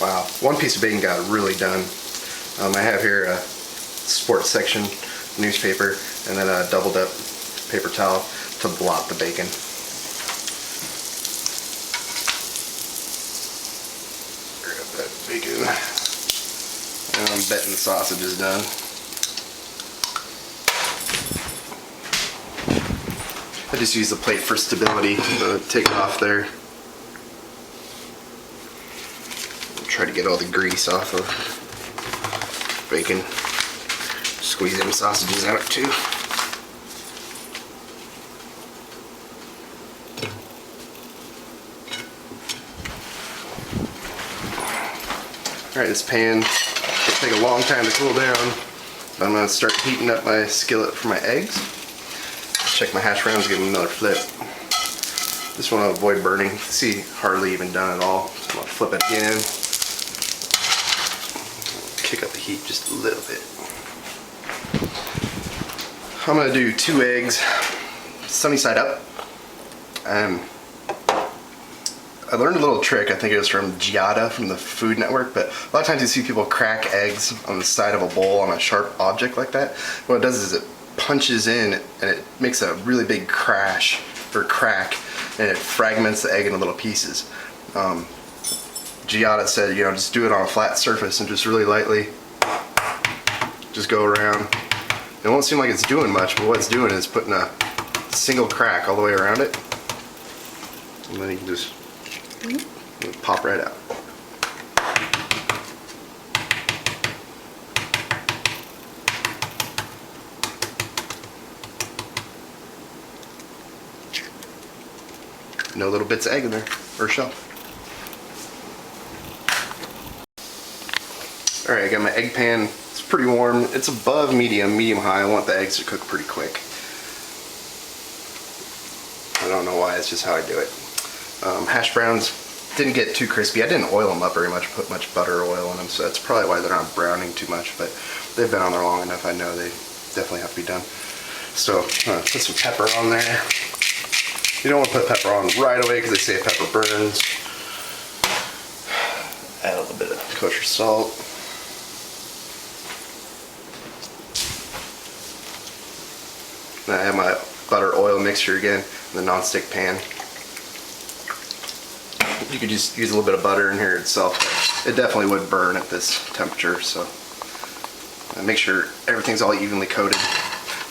Wow, one piece of bacon got really done. I have here a sports section newspaper and then a doubled up paper towel to blot the bacon. Grab that bacon. And I'm betting the sausage is done. I just use the plate for stability to take it off there. Try to get all the grease off of bacon. Squeeze them sausages out too. Alright, this pan will take a long time to cool down. But I'm going to start heating up my skillet for my eggs. Check my hash browns, give them another flip. Just want to avoid burning. You can see hardly even done at all. So I'm going to flip it again. Kick up the heat just a little bit. I'm going to do 2 eggs, sunny side up. I learned a little trick, I think it was from Giada from the Food Network, but a lot of times you see people crack eggs on the side of a bowl on a sharp object like that. What it does is it punches in and it makes a really big crash or crack, and it fragments the egg into little pieces. Giada said, you know, just do it on a flat surface and just really lightly just go around. It won't seem like it's doing much, but what it's doing is putting a single crack all the way around it, and then you can just pop right out. No little bits of egg in there, or shell. Alright, I got my egg pan. It's pretty warm. It's above medium high. I want the eggs to cook pretty quick. I don't know why, it's just how I do it. Hash browns didn't get too crispy. I didn't oil them up very much, put much butter or oil in them, so that's probably why they're not browning too much, but they've been on there long enough. I know they definitely have to be done. So, put some pepper on there. You don't want to put pepper on right away because they say pepper burns. Add a little bit of kosher salt. Then I have my butter oil mixture again in the non-stick pan. You could just use a little bit of butter in here itself. It definitely would burn at this temperature, so make sure everything's all evenly coated.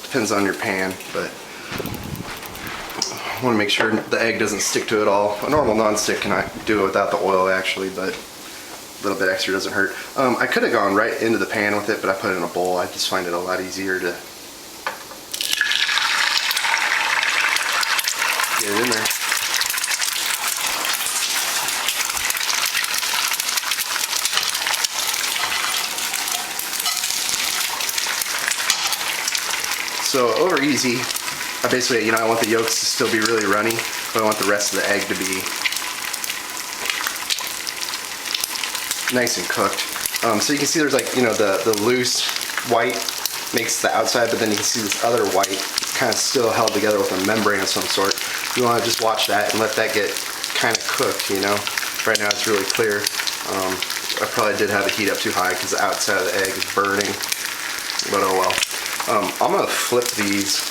Depends on your pan, but I want to make sure the egg doesn't stick to it all. A normal non-stick can do it without the oil actually, but a little bit extra doesn't hurt. I could have gone right into the pan with it, but I put it in a bowl. I just find it a lot easier to get it in there. So over easy, I basically, I want the yolks to still be really runny, but I want the rest of the egg to be nice and cooked. So you can see there's like, the loose white makes the outside, but then you can see this other white. It's kind of still held together with a membrane of some sort. You want to just watch that and let that get kind of cooked, Right now it's really clear. I probably did have the heat up too high because the outside of the egg is burning, but oh well. I'm going to flip these,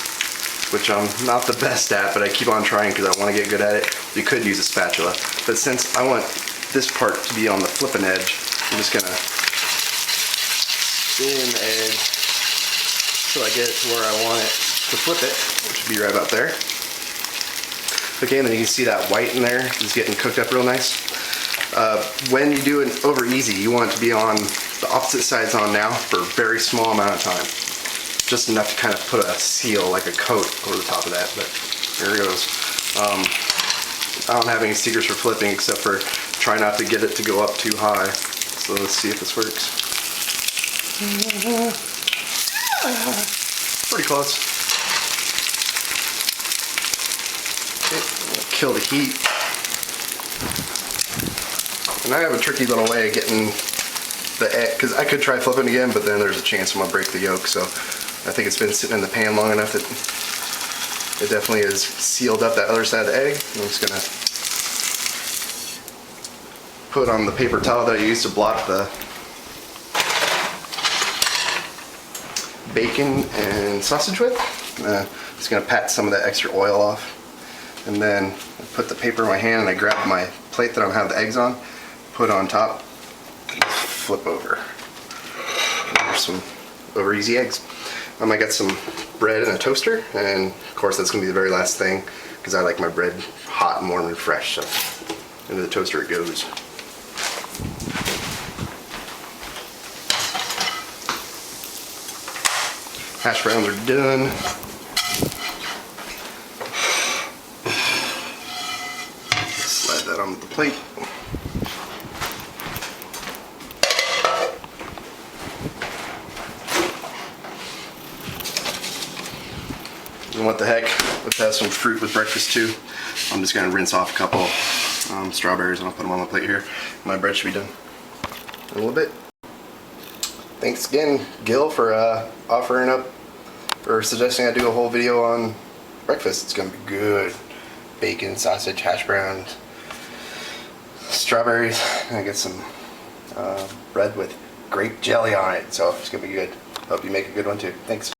which I'm not the best at, but I keep on trying because I want to get good at it. You could use a spatula, but since I want this part to be on the flipping edge, I'm just going to spin the edge until I get it to where I want it to flip it, which would be right about there. Okay, and then you can see that white in there is getting cooked up real nice. When you do it over easy, you want it to be on the opposite sides on now for a very small amount of time. Just enough to kind of put a seal, like a coat, over the top of that, but here it goes. I don't have any secrets for flipping except for try not to get it to go up too high. So let's see if this works. Pretty close. Okay, kill the heat. And I have a tricky little way of getting the egg, because I could try flipping again, but then there's a chance I'm going to break the yolk, so I think it's been sitting in the pan long enough that it definitely is sealed up that other side of the egg. I'm just going to put on the paper towel that I used to block the bacon and sausage with. Just gonna pat some of that extra oil off. And then I put the paper in my hand and I grab my plate that I'm gonna have the eggs on, put it on top, and flip over. There's some over easy eggs. I got some bread and a toaster, and of course that's gonna be the very last thing because I like my bread hot and warm and fresh. So into the toaster it goes. Hash browns are done. Slide that onto the plate. And what the heck, let's have some fruit with breakfast too. I'm just gonna rinse off a couple strawberries and I'll put them on the plate here. My bread should be done in a little bit. Thanks again, Gil, for offering up or suggesting I do a whole video on breakfast. It's gonna be good. Bacon, sausage, hash browns, strawberries, and I get some bread with grape jelly on it. So it's gonna be good. Hope you make a good one too. Thanks.